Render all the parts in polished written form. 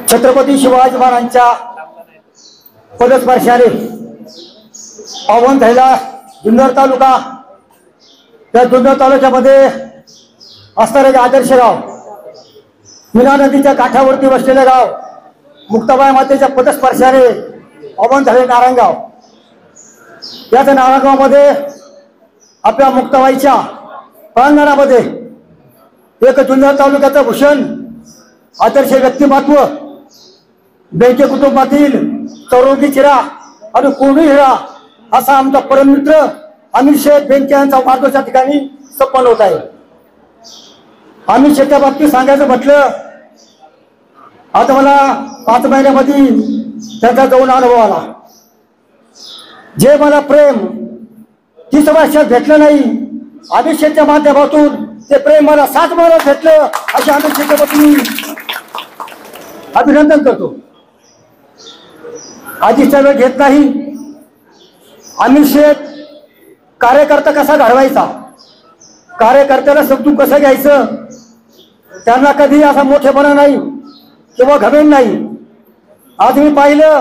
छत्रपती शिवाजी महाराजांच्या पदस्पर्शाने पावन झालेला जुन्नर तालुका, त्या जुन्नर तालुक्यामध्ये असणारे आदर्श गाव, मीना नदीच्या काठावरती वसलेले गाव, मुक्ताबाई मातेच्या पदस्पर्शाने पावन झालेले नारायणगाव. याच नारायणगावमध्ये आपल्या मुक्ताबाईच्या प्रांगणामध्ये एक जुन्नर तालुक्याचं भूषण आदर्श व्यक्तिमत्व, बेंके कुटुंबातील चौरंगी चिरा आणि कोणी हिरा असा आमचा परममित्र अमित शेठ बेंके यांचा वाढदिवस या ठिकाणी संपन्न होत आहे. अमित शेठच्या बाबतीत सांगायचं म्हटलं, आता मला 5 महिन्यामध्ये त्याचा जाऊन अनुभव आला. जे मला प्रेम 30 वर्षात भेटलं नाही, अमित शेठच्या माध्यमातून ते प्रेम मला 7 महिन्यात भेटलं. अशा अमित शेठच्या बाबतीत अभिनंदन करतो. आधीचा वेळ घेत नाही. अमित शेठ कार्यकर्ता कसा घडवायचा, कार्यकर्त्याला समजून कसं घ्यायचं, त्यांना कधी असा मोठेपणा नाही किंवा घमेंड नाही. आज मी पाहिलं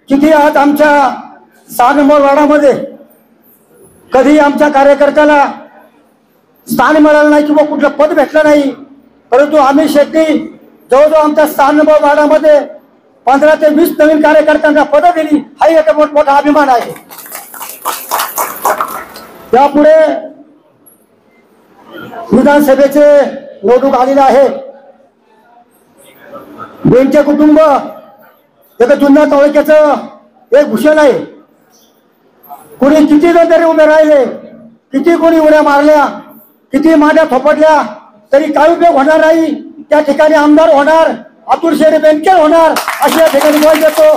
किती आज आमच्या 6 नंबर वार्डामध्ये कधी आमच्या कार्यकर्त्याला स्थान मिळालं नाही किंवा कुठलं पद भेटलं नाही, परंतु अमित शेट्टी जवळजवळ आमच्या 6 नंबर वार्डामध्ये 15 ते 20 नवीन कार्यकर्त्यांना पदं दिली. हा एक मोठा अभिमान आहे. त्यापुढे विधानसभेचे निवडणूक आलेले आहे. बेंके कुटुंब एक जुन्नर तालुक्याचं एक भूषण आहे. कुणी किती जण तरी उभे राहिले, किती कोणी उड्या मारल्या, किती मांड्या थोपटल्या, तरी काही उपयोग होणार नाही. त्या ठिकाणी आमदार होणार, अतुल शेठ बेंके होणार, अशा ठिकाणी बोल देतो.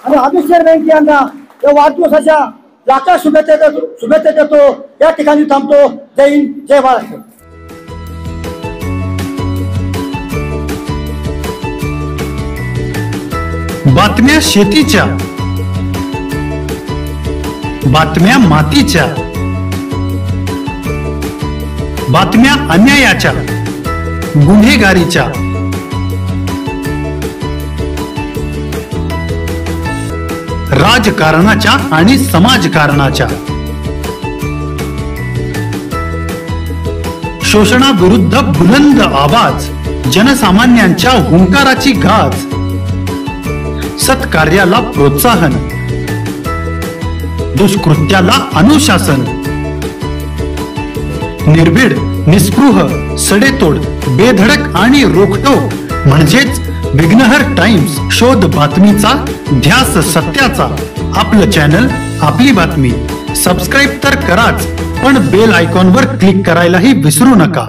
आणि अमित शेठ बेंके यांना या वाढदिवसाच्या लाखा शुभेच्छा देतो. या ठिकाणी थांबतो. जय हिंद, जय महाराष्ट्र. बातम्या शेतीच्या, बातम्या मातीच्या, बातम्या अन्यायाच्या, गुन्हेगारीच्या, राजकारणाच्या आणि समाजकारणाच्या, शोषणाविरुद्ध बुलंद आवाज, जनसामान्यांच्या हुंकाराची गाज, सत्कार्याला प्रोत्साहन, दुष्कृत्याला अनुशासन, निर्भीड, निस्पृह, सडेतोड, बेधडक आणि रोखटोक म्हणजेच विघ्नहर टाइम्स. शोध बातमीचा, ध्यास सत्याचा. आपलं चॅनल, आपली बातमी. सबस्क्राईब तर कराच, पण बेल आयकॉनवर क्लिक करायलाही विसरू नका.